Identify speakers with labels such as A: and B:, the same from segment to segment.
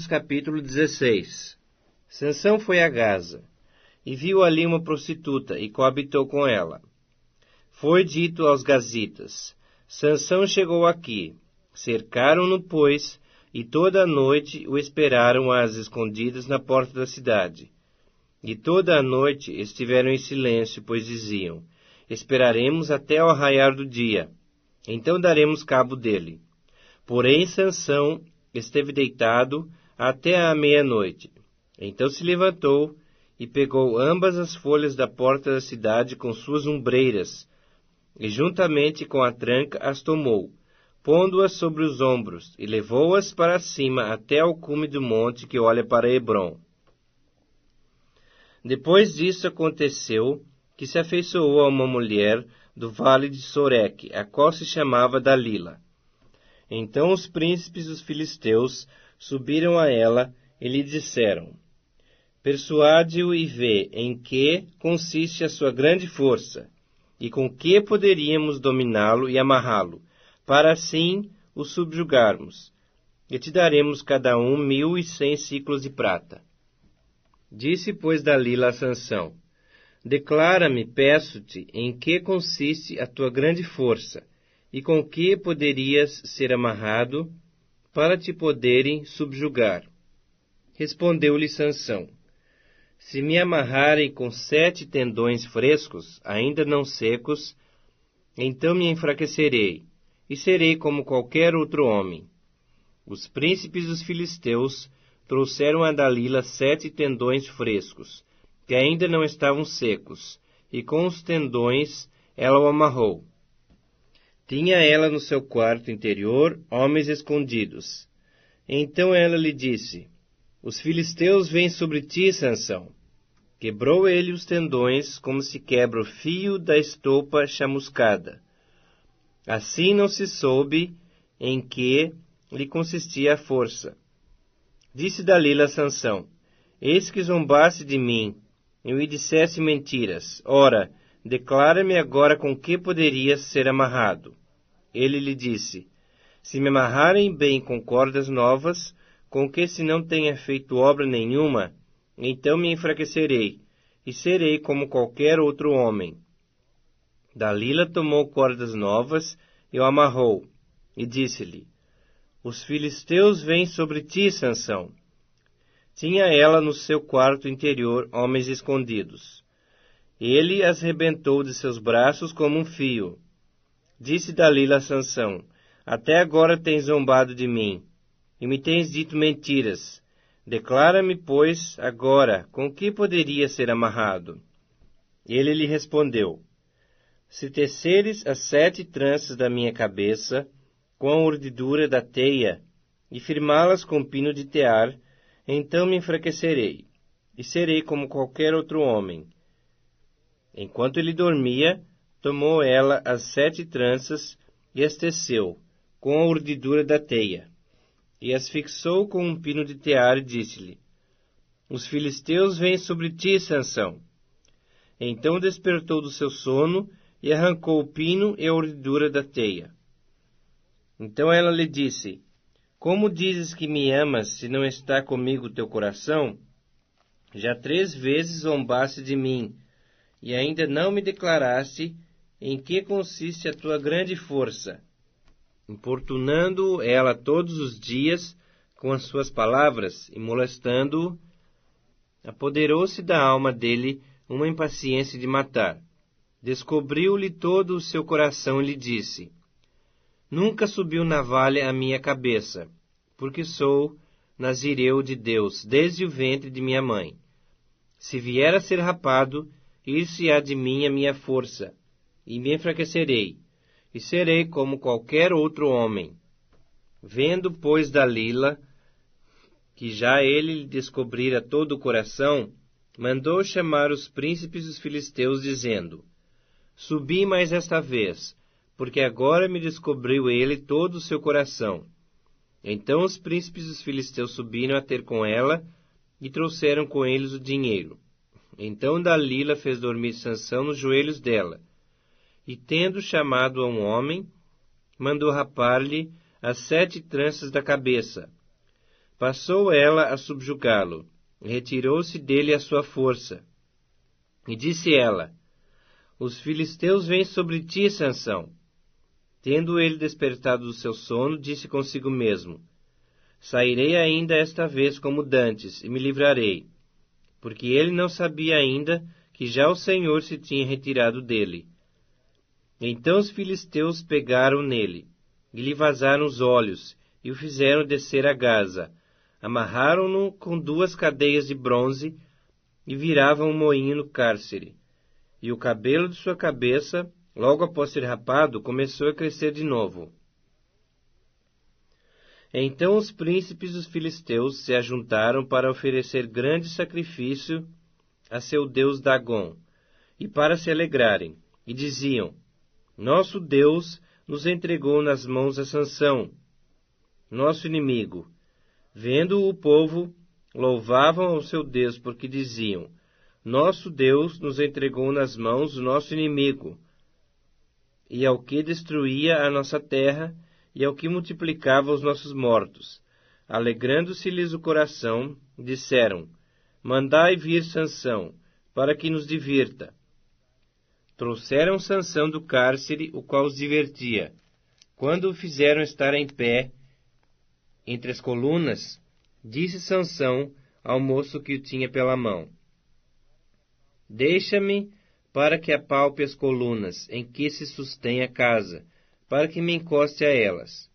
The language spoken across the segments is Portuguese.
A: Capítulo 16. Sansão foi a Gaza, e viu ali uma prostituta, e coabitou com ela. Foi dito aos gazitas: Sansão chegou aqui. Cercaram-no, pois, e toda a noite o esperaram às escondidas na porta da cidade. E toda a noite estiveram em silêncio, pois diziam: Esperaremos até o raiar do dia, então daremos cabo dele. Porém Sansão esteve deitado até à meia-noite. Então se levantou e pegou ambas as folhas da porta da cidade com suas ombreiras, e juntamente com a tranca as tomou, pondo-as sobre os ombros, e levou-as para cima até ao cume do monte que olha para Hebrom. Depois disso aconteceu que se afeiçoou a uma mulher do vale de Soreque, a qual se chamava Dalila. Então os príncipes dos filisteus subiram a ela e lhe disseram: Persuade-o e vê em que consiste a sua grande força, e com que poderíamos dominá-lo e amarrá-lo, para assim o subjugarmos, e te daremos cada um 1.100 siclos de prata. Disse, pois, Dalila a Sansão: Declara-me, peço-te, em que consiste a tua grande força, e com que poderias ser amarrado, para te poderem subjugar. Respondeu-lhe Sansão: Se me amarrarem com 7 tendões frescos, ainda não secos, então me enfraquecerei, e serei como qualquer outro homem. Os príncipes dos filisteus trouxeram a Dalila 7 tendões frescos, que ainda não estavam secos, e com os tendões ela o amarrou. Tinha ela no seu quarto interior homens escondidos. Então ela lhe disse: Os filisteus vêm sobre ti, Sansão. Quebrou ele os tendões, como se quebra o fio da estopa chamuscada. Assim não se soube em que lhe consistia a força. Disse Dalila a Sansão: Eis que zombaste de mim, e me disseste mentiras. Ora, declara-me agora com que poderias ser amarrado. Ele lhe disse: Se me amarrarem bem com cordas novas, com que se não tenha feito obra nenhuma, então me enfraquecerei, e serei como qualquer outro homem. Dalila tomou cordas novas e o amarrou, e disse-lhe: Os filisteus vêm sobre ti, Sansão. Tinha ela no seu quarto interior homens escondidos. Ele as rebentou de seus braços como um fio. Disse Dalila a Sansão: Até agora tens zombado de mim, e me tens dito mentiras. Declara-me, pois, agora, com que poderia ser amarrado? Ele lhe respondeu: Se teceres as 7 tranças da minha cabeça, com a urdidura da teia, e firmá-las com pino de tear, então me enfraquecerei, e serei como qualquer outro homem. Enquanto ele dormia, tomou ela as 7 tranças e as teceu, com a urdidura da teia, e as fixou com um pino de tear, e disse-lhe: Os filisteus vêm sobre ti, Sansão. Então despertou do seu sono, e arrancou o pino e a urdidura da teia. Então ela lhe disse: Como dizes que me amas, se não está comigo o teu coração? Já 3 vezes zombaste de mim, e ainda não me declaraste em que consiste a tua grande força. Importunando-o ela todos os dias com as suas palavras e molestando-o, apoderou-se da alma dele uma impaciência de matar. Descobriu-lhe todo o seu coração e lhe disse: Nunca subiu navalha à minha cabeça, porque sou nazireu de Deus desde o ventre de minha mãe. Se vier a ser rapado, ir-se-á de mim a minha força, e me enfraquecerei, e serei como qualquer outro homem. Vendo, pois, Dalila, que já ele lhe descobrira todo o coração, mandou chamar os príncipes dos filisteus, dizendo: Subi mais esta vez, porque agora me descobriu ele todo o seu coração. Então os príncipes dos filisteus subiram a ter com ela, e trouxeram com eles o dinheiro. Então Dalila fez dormir Sansão nos joelhos dela, e tendo chamado a um homem, mandou rapar-lhe as 7 tranças da cabeça. passou ela a subjugá-lo, e retirou-se dele a sua força. E disse ela: Os filisteus vêm sobre ti, Sansão. Tendo ele despertado do seu sono, disse consigo mesmo: Sairei ainda esta vez como dantes, e me livrarei. Porque ele não sabia ainda que já o Senhor se tinha retirado dele. Então os filisteus pegaram nele, e lhe vazaram os olhos, e o fizeram descer a Gaza. Amarraram-no com 2 cadeias de bronze, e viravam um moinho no cárcere. E o cabelo de sua cabeça, logo após ser rapado, começou a crescer de novo. Então os príncipes dos filisteus se ajuntaram para oferecer grande sacrifício a seu deus Dagom, e para se alegrarem, e diziam: Nosso Deus nos entregou nas mãos a Sansão, nosso inimigo. Vendo o povo, louvavam ao seu Deus, porque diziam: Nosso Deus nos entregou nas mãos o nosso inimigo, e ao que destruía a nossa terra, e ao que multiplicava os nossos mortos. Alegrando-se-lhes o coração, disseram: Mandai vir Sansão, para que nos divirta. Trouxeram Sansão do cárcere, o qual os divertia. Quando o fizeram estar em pé entre as colunas, disse Sansão ao moço que o tinha pela mão: Deixa-me para que apalpe as colunas em que se sustém a casa, para que me encoste a elas.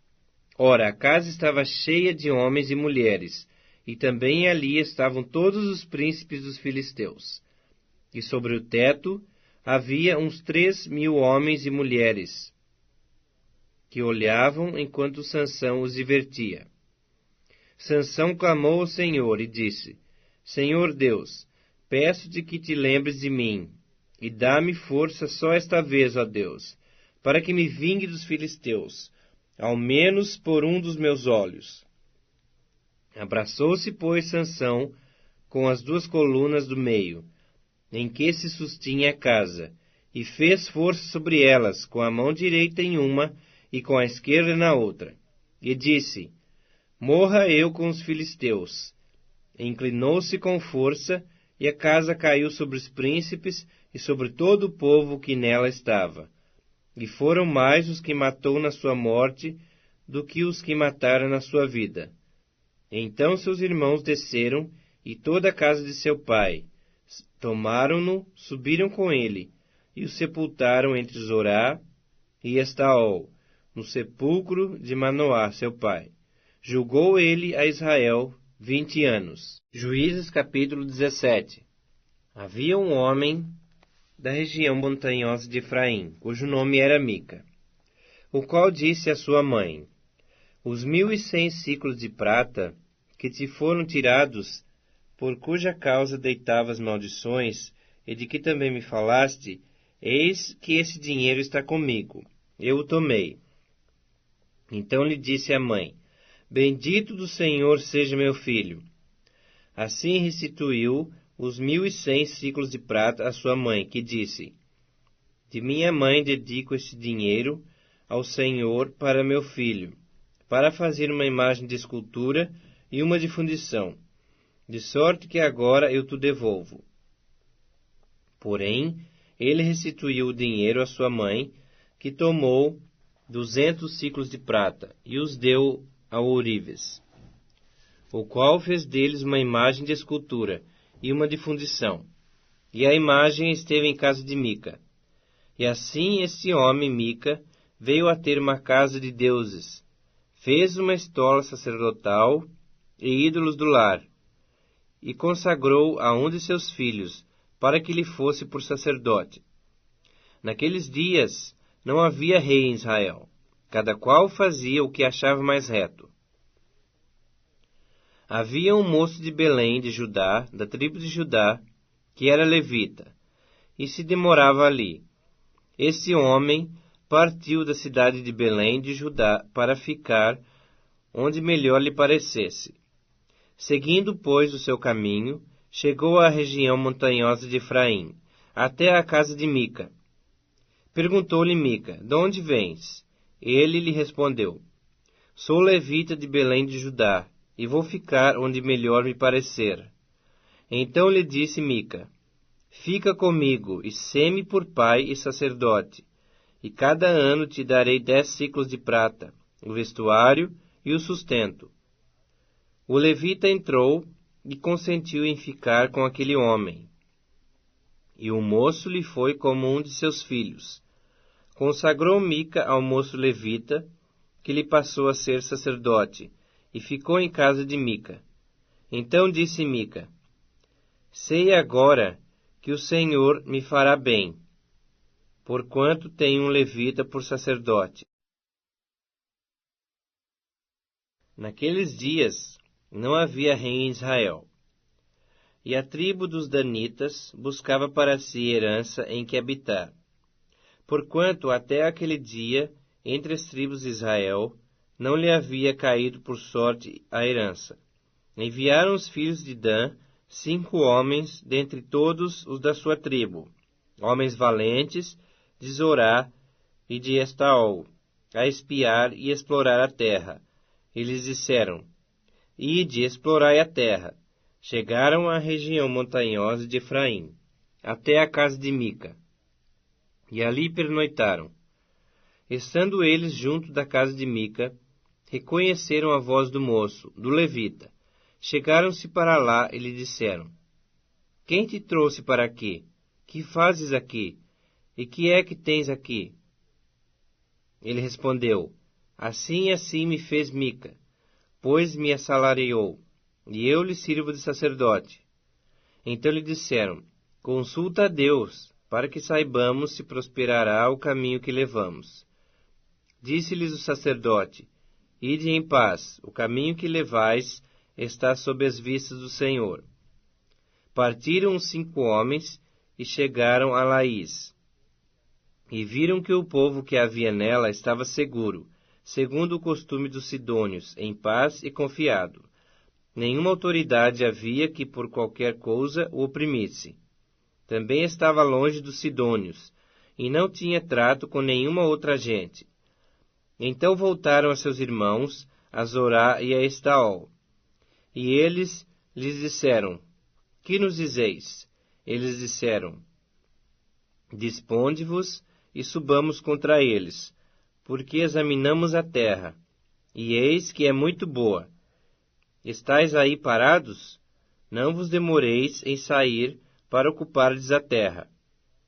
A: Ora, a casa estava cheia de homens e mulheres, e também ali estavam todos os príncipes dos filisteus. E sobre o teto havia uns 3.000 homens e mulheres, que olhavam enquanto Sansão os divertia. Sansão clamou ao Senhor e disse: Senhor Deus, peço-te que te lembres de mim, e dá-me força só esta vez, ó Deus, para que me vingue dos filisteus, ao menos por um dos meus olhos. Abraçou-se, pois, Sansão com as 2 colunas do meio, em que se sustinha a casa, e fez força sobre elas, com a mão direita em uma e com a esquerda na outra. E disse: Morra eu com os filisteus. Inclinou-se com força, e a casa caiu sobre os príncipes e sobre todo o povo que nela estava. E foram mais os que matou na sua morte do que os que mataram na sua vida. Então seus irmãos desceram, e toda a casa de seu pai. Tomaram-no, subiram com ele, e o sepultaram entre Zorá e Estaol, no sepulcro de Manoá, seu pai. Julgou ele a Israel 20 anos. Juízes capítulo 17. Havia um homem da região montanhosa de Efraim, cujo nome era Mica, o qual disse à sua mãe: Os 1.100 siclos de prata que te foram tirados, por cuja causa deitavas maldições, e de que também me falaste, eis que esse dinheiro está comigo. Eu o tomei. Então lhe disse a mãe: Bendito do Senhor seja meu filho. Assim restituiu os 1.100 siclos de prata à sua mãe, que disse: De minha mãe dedico este dinheiro ao Senhor para meu filho, para fazer uma imagem de escultura e uma de fundição, de sorte que agora eu te devolvo. Porém, ele restituiu o dinheiro à sua mãe, que tomou 200 siclos de prata, e os deu ao ourives, o qual fez deles uma imagem de escultura e uma de fundição. E a imagem esteve em casa de Mica. E assim este homem, Mica, veio a ter uma casa de deuses, fez uma estola sacerdotal e ídolos do lar, e consagrou a um de seus filhos, para que lhe fosse por sacerdote. Naqueles dias não havia rei em Israel, cada qual fazia o que achava mais reto. Havia um moço de Belém de Judá, da tribo de Judá, que era levita, e se demorava ali. Esse homem partiu da cidade de Belém de Judá para ficar onde melhor lhe parecesse. Seguindo, pois, o seu caminho, chegou à região montanhosa de Efraim, até a casa de Mica. Perguntou-lhe Mica: De onde vens? Ele lhe respondeu: Sou levita de Belém de Judá, e vou ficar onde melhor me parecer. Então lhe disse Mica: Fica comigo, e sê-me por pai e sacerdote, e cada ano te darei 10 siclos de prata, o vestuário e o sustento. O levita entrou e consentiu em ficar com aquele homem. E o moço lhe foi como um de seus filhos. Consagrou Mica ao moço levita, que lhe passou a ser sacerdote, e ficou em casa de Mica. Então disse Mica: Sei agora que o Senhor me fará bem, porquanto tenho um levita por sacerdote. Naqueles dias não havia rei em Israel, e a tribo dos danitas buscava para si herança em que habitar. Porquanto até aquele dia, entre as tribos de Israel, não lhe havia caído por sorte a herança. Enviaram os filhos de Dan 5 homens dentre todos os da sua tribo, homens valentes, de Zorá e de Estaol, a espiar e explorar a terra. E lhes disseram: Ide, explorai a terra. Chegaram à região montanhosa de Efraim, até a casa de Mica, e ali pernoitaram. Estando eles junto da casa de Mica, reconheceram a voz do moço, do levita. Chegaram-se para lá e lhe disseram: Quem te trouxe para aqui? Que fazes aqui? E que é que tens aqui? Ele respondeu: Assim e assim me fez Mica, pois me assalariou, e eu lhe sirvo de sacerdote. Então lhe disseram: Consulta a Deus, para que saibamos se prosperará o caminho que levamos. Disse-lhes o sacerdote: Ide em paz, o caminho que levais está sob as vistas do Senhor. Partiram os 5 homens e chegaram a Laís. E viram que o povo que havia nela estava seguro, segundo o costume dos sidônios, em paz e confiado. Nenhuma autoridade havia que por qualquer coisa o oprimisse. Também estava longe dos sidônios, e não tinha trato com nenhuma outra gente. Então voltaram a seus irmãos, a Zorá e a Estaol. E eles lhes disseram: Que nos dizeis? Eles disseram: Disponde-vos e subamos contra eles, porque examinamos a terra, e eis que é muito boa. Estais aí parados? Não vos demoreis em sair para ocupardes a terra.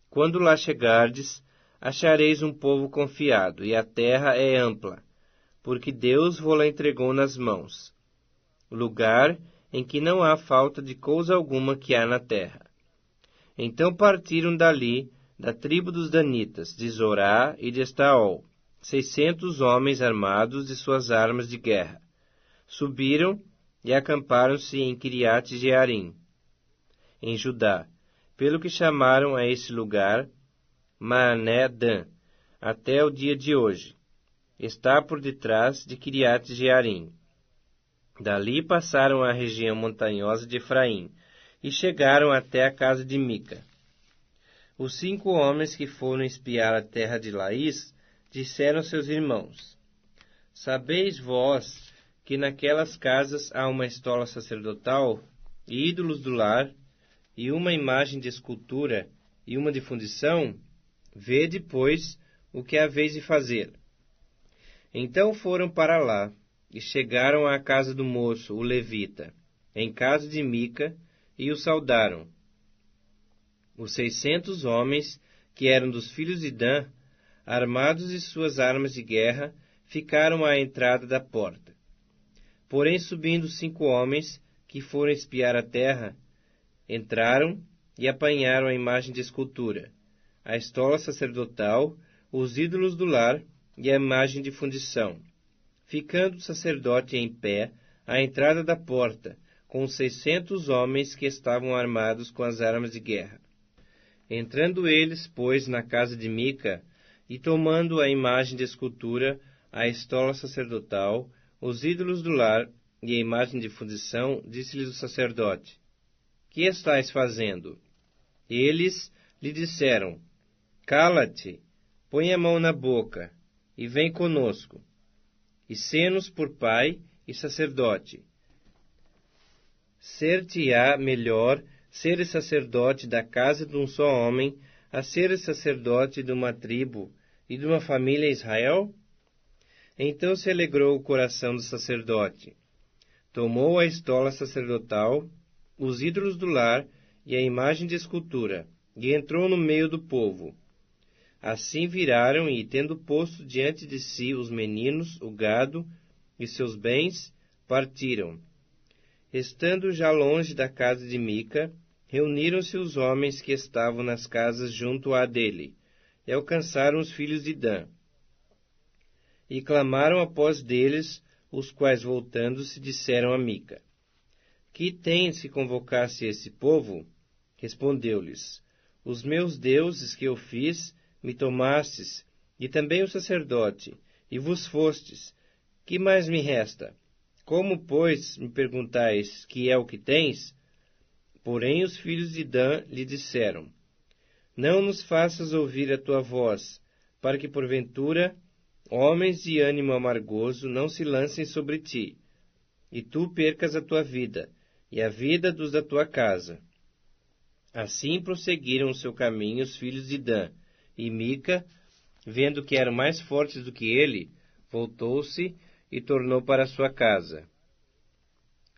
A: Quando lá chegardes, achareis um povo confiado, e a terra é ampla, porque Deus vos-la entregou nas mãos. Lugar em que não há falta de coisa alguma que há na terra. Então partiram dali, da tribo dos danitas, de Zorá e de Estaol, 600 homens armados de suas armas de guerra. Subiram e acamparam-se em Quiriate-Jearim, em Judá, pelo que chamaram a esse lugar Maané-Dan, até o dia de hoje. Está por detrás de Quiriate-Jearim. Dali passaram a região montanhosa de Efraim, e chegaram até a casa de Mica. Os 5 homens que foram espiar a terra de Laís disseram aos seus irmãos: Sabeis vós que naquelas casas há uma estola sacerdotal, e ídolos do lar, e uma imagem de escultura, e uma de fundição? Vede, pois, o que haveis de fazer. Então foram para lá, e chegaram à casa do moço, o levita, em casa de Mica, e o saudaram. Os 600 homens, que eram dos filhos de Dan, armados de suas armas de guerra, ficaram à entrada da porta. Porém, subindo 5 homens, que foram espiar a terra, entraram e apanharam a imagem de escultura, a estola sacerdotal, os ídolos do lar e a imagem de fundição. Ficando o sacerdote em pé à entrada da porta, com os 600 homens que estavam armados com as armas de guerra. Entrando eles, pois, na casa de Mica, e tomando a imagem de escultura, a estola sacerdotal, os ídolos do lar e a imagem de fundição, disse-lhes o sacerdote: Que estais fazendo? Eles lhe disseram: Cala-te, põe a mão na boca, e vem conosco, e sê-nos por pai e sacerdote. ser-te-á melhor seres sacerdote da casa de um só homem, a seres sacerdote de uma tribo e de uma família Israel? Então se alegrou o coração do sacerdote. Tomou a estola sacerdotal, os ídolos do lar e a imagem de escultura, e entrou no meio do povo. Assim viraram e, tendo posto diante de si os meninos, o gado e seus bens, partiram. Estando já longe da casa de Mica, reuniram-se os homens que estavam nas casas junto à dele, e alcançaram os filhos de Dan. E clamaram após deles, os quais, voltando-se, disseram a Mica: Que tens que convocasse esse povo? Respondeu-lhes: Os meus deuses que eu fiz, me tomastes, e também o sacerdote, e vos fostes. Que mais me resta? Como, pois, me perguntais que é o que tens? Porém os filhos de Dan lhe disseram: Não nos faças ouvir a tua voz, para que, porventura, homens de ânimo amargoso não se lancem sobre ti, e tu percas a tua vida, e a vida dos da tua casa. Assim prosseguiram o seu caminho os filhos de Dan, e Mica, vendo que eram mais fortes do que ele, voltou-se e tornou para sua casa.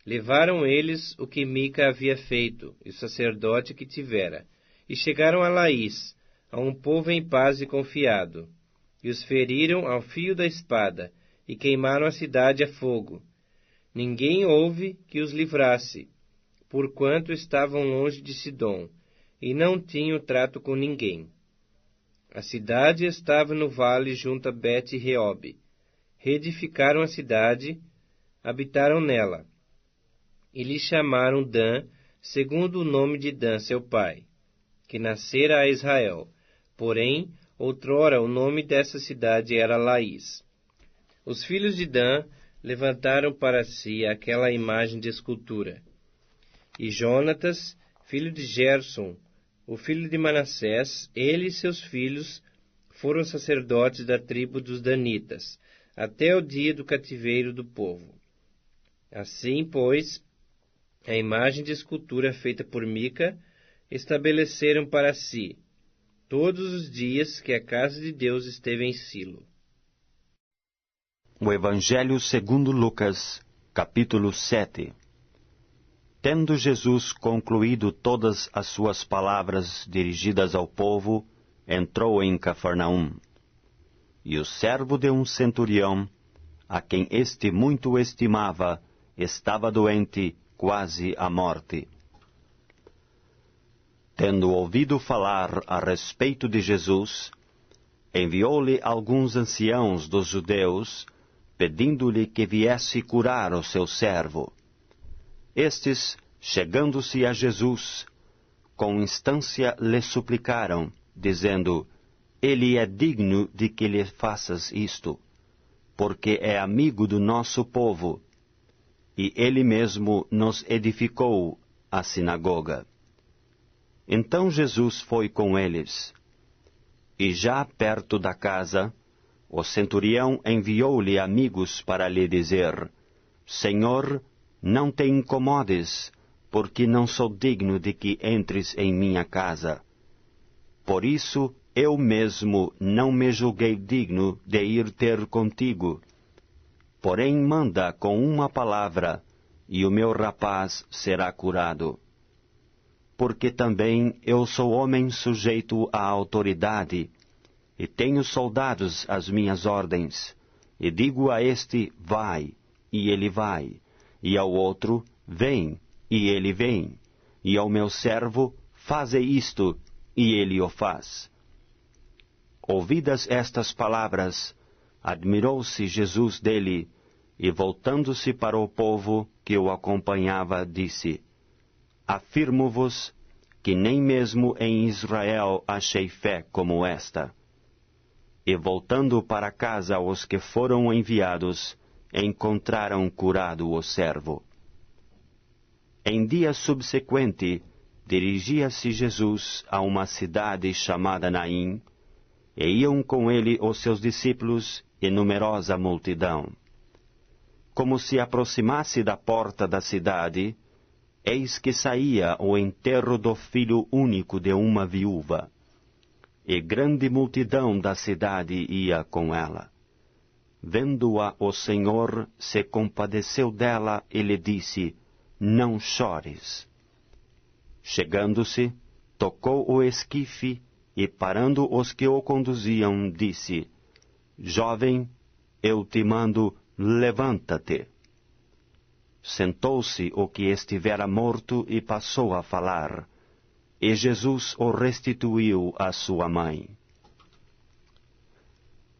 A: Levaram eles o que Mica havia feito, e o sacerdote que tivera, e chegaram a Laís, a um povo em paz e confiado, e os feriram ao fio da espada, e queimaram a cidade a fogo. Ninguém houve que os livrasse, porquanto estavam longe de Sidom, e não tinham trato com ninguém. A cidade estava no vale junto a Bet-Reob. Reedificaram a cidade, habitaram nela, e lhe chamaram Dan, segundo o nome de Dan, seu pai, que nascera a Israel. Porém, outrora o nome dessa cidade era Laís. Os filhos de Dan levantaram para si aquela imagem de escultura. E Jonatas, filho de Gerson, o filho de Manassés, ele e seus filhos foram sacerdotes da tribo dos Danitas, até o dia do cativeiro do povo. Assim, pois, a imagem de escultura feita por Mica estabeleceram para si, todos os dias que a casa de Deus esteve em Silo.
B: O Evangelho segundo Lucas, capítulo 7. Tendo Jesus concluído todas as suas palavras dirigidas ao povo, entrou em Cafarnaum. E o servo de um centurião, a quem este muito estimava, estava doente, quase à morte. Tendo ouvido falar a respeito de Jesus, enviou-lhe alguns anciãos dos judeus, pedindo-lhe que viesse curar o seu servo. Estes, chegando-se a Jesus, com instância lhe suplicaram, dizendo: Ele é digno de que lhe faças isto, porque é amigo do nosso povo, e ele mesmo nos edificou a sinagoga. Então Jesus foi com eles. E já perto da casa, o centurião enviou-lhe amigos para lhe dizer: Senhor, não te incomodes, porque não sou digno de que entres em minha casa. Por isso, eu mesmo não me julguei digno de ir ter contigo. Porém, manda com uma palavra, e o meu rapaz será curado. Porque também eu sou homem sujeito à autoridade, e tenho soldados às minhas ordens, e digo a este: vai, e ele vai, e ao outro: vem, e ele vem, e ao meu servo: faze isto, e ele o faz. Ouvidas estas palavras, admirou-se Jesus dele, e voltando-se para o povo que o acompanhava, disse: Afirmo-vos que nem mesmo em Israel achei fé como esta. E voltando para casa os que foram enviados, encontraram curado o servo. Em dia subsequente, dirigia-se Jesus a uma cidade chamada Naim, e iam com ele os seus discípulos e numerosa multidão. Como se aproximasse da porta da cidade, eis que saía o enterro do filho único de uma viúva, e grande multidão da cidade ia com ela. Vendo-a, o Senhor se compadeceu dela e lhe disse: Não chores. Chegando-se, tocou o esquife e, parando os que o conduziam, disse: Jovem, eu te mando, levanta-te. Sentou-se o que estivera morto e passou a falar, e Jesus o restituiu à sua mãe.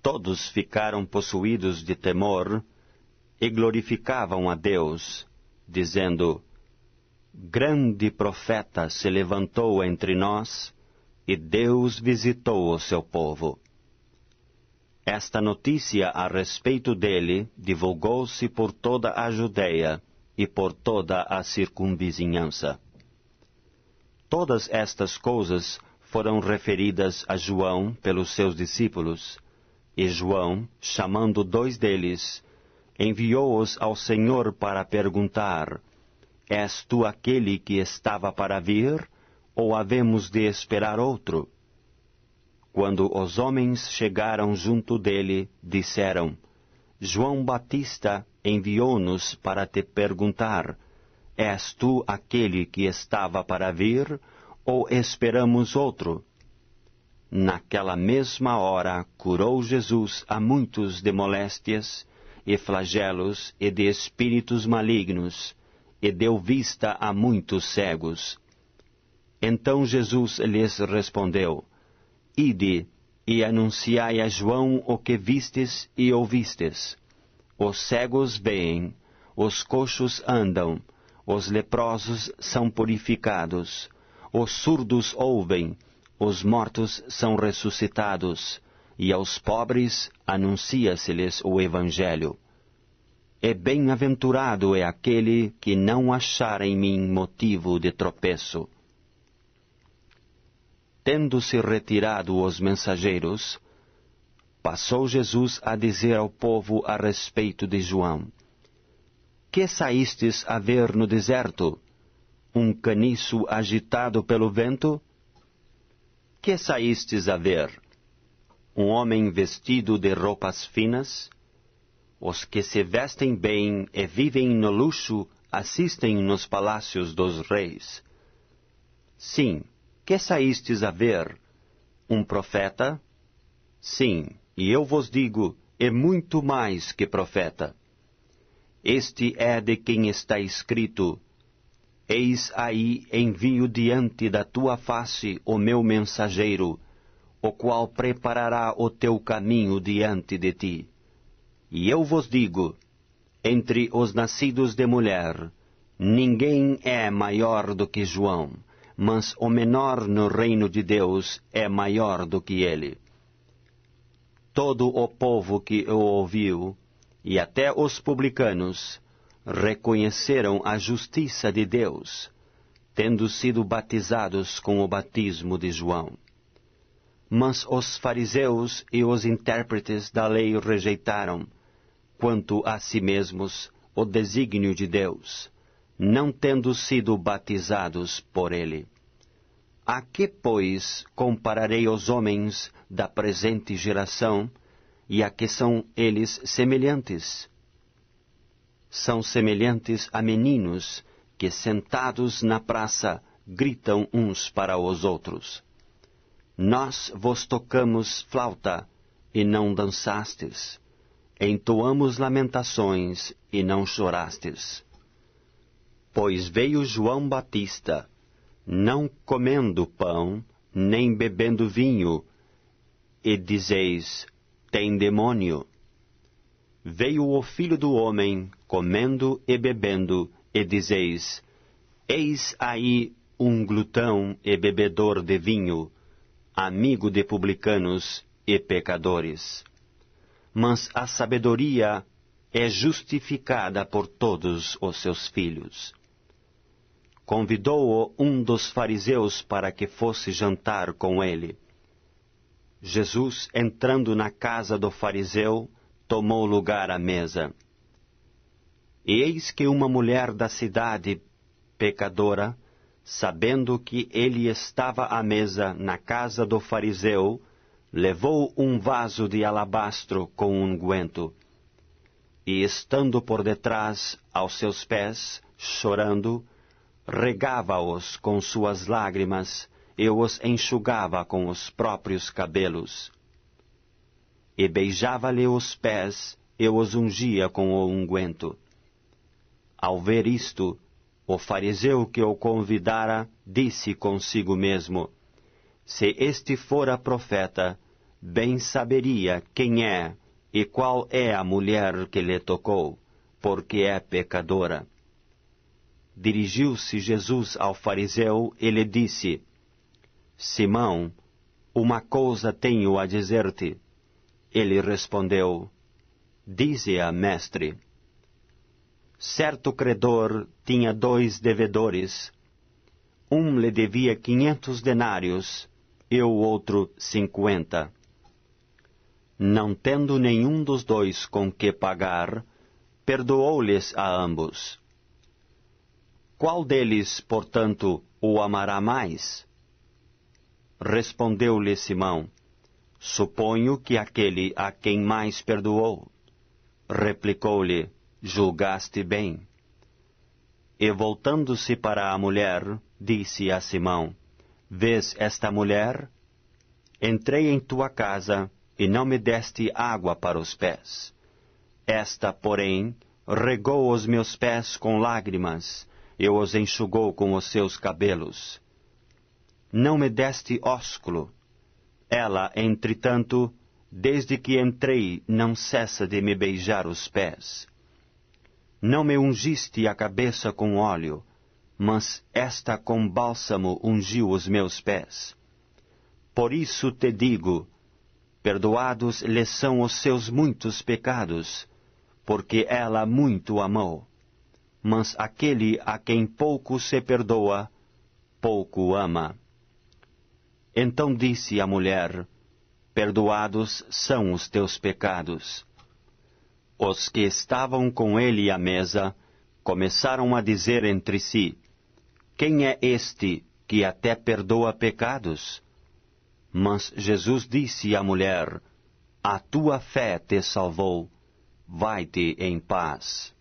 B: Todos ficaram possuídos de temor e glorificavam a Deus, dizendo: Grande profeta se levantou entre nós, e Deus visitou o seu povo. Esta notícia a respeito dele divulgou-se por toda a Judeia e por toda a circunvizinhança. Todas estas coisas foram referidas a João pelos seus discípulos, e João, chamando 2 deles, enviou-os ao Senhor para perguntar: És tu aquele que estava para vir, ou havemos de esperar outro? Quando os homens chegaram junto dele, disseram: João Batista enviou-nos para te perguntar: És tu aquele que estava para vir, ou esperamos outro? Naquela mesma hora curou Jesus a muitos de moléstias, e flagelos, e de espíritos malignos, e deu vista a muitos cegos. Então Jesus lhes respondeu: Ide, e anunciai a João o que vistes e ouvistes. Os cegos veem, os coxos andam, os leprosos são purificados, os surdos ouvem, os mortos são ressuscitados, e aos pobres anuncia-se-lhes o Evangelho. E bem-aventurado é aquele que não achar em mim motivo de tropeço. Tendo-se retirado os mensageiros, passou Jesus a dizer ao povo a respeito de João: Que saístes a ver no deserto? Um caniço agitado pelo vento? Que saístes a ver? Um homem vestido de roupas finas? Os que se vestem bem e vivem no luxo assistem nos palácios dos reis. Sim, que saístes a ver? Um profeta? Sim, e eu vos digo, é muito mais que profeta. Este é de quem está escrito: Eis aí envio diante da tua face o meu mensageiro, o qual preparará o teu caminho diante de ti. E eu vos digo, entre os nascidos de mulher, ninguém é maior do que João, mas o menor no reino de Deus é maior do que ele. Todo o povo que o ouviu, e até os publicanos, reconheceram a justiça de Deus, tendo sido batizados com o batismo de João. Mas os fariseus e os intérpretes da lei rejeitaram, quanto a si mesmos, o desígnio de Deus, não tendo sido batizados por ele. A que, pois, compararei os homens da presente geração, e a que são eles semelhantes? São semelhantes a meninos que, sentados na praça, gritam uns para os outros: Nós vos tocamos flauta, e não dançastes. Entoamos lamentações, e não chorastes. Pois veio João Batista, não comendo pão, nem bebendo vinho, e dizeis: tem demônio. Veio o Filho do Homem, comendo e bebendo, e dizeis: eis aí um glutão e bebedor de vinho, amigo de publicanos e pecadores. Mas a sabedoria é justificada por todos os seus filhos. Convidou-o um dos fariseus para que fosse jantar com ele. Jesus, entrando na casa do fariseu, tomou lugar à mesa. E eis que uma mulher da cidade pecadora, sabendo que ele estava à mesa na casa do fariseu, levou um vaso de alabastro com unguento, e estando por detrás aos seus pés, chorando, regava-os com suas lágrimas e os enxugava com os próprios cabelos. E beijava-lhe os pés e os ungia com o unguento. Ao ver isto, o fariseu que o convidara disse consigo mesmo: se este fora profeta, bem saberia quem é e qual é a mulher que lhe tocou, porque é pecadora. Dirigiu-se Jesus ao fariseu e lhe disse: Simão, uma coisa tenho a dizer-te. Ele respondeu: dize-a, mestre. Certo credor tinha 2 devedores. Um lhe devia 500 denários e o outro 50. Não tendo nenhum dos 2 com que pagar, perdoou-lhes a ambos. Qual deles, portanto, o amará mais? Respondeu-lhe Simão: suponho que aquele a quem mais perdoou. Replicou-lhe: julgaste bem. E voltando-se para a mulher, disse a Simão: vês esta mulher? Entrei em tua casa e não me deste água para os pés. Esta, porém, regou os meus pés com lágrimas e os enxugou com os seus cabelos. Não me deste ósculo. Ela, entretanto, desde que entrei, não cessa de me beijar os pés. Não me ungiste a cabeça com óleo, mas esta com bálsamo ungiu os meus pés. Por isso te digo, perdoados lhe são os seus muitos pecados, porque ela muito amou. Mas aquele a quem pouco se perdoa, pouco ama. Então disse a mulher: perdoados são os teus pecados. Os que estavam com ele à mesa começaram a dizer entre si: quem é este que até perdoa pecados? Mas Jesus disse à mulher: a tua fé te salvou, vai-te em paz.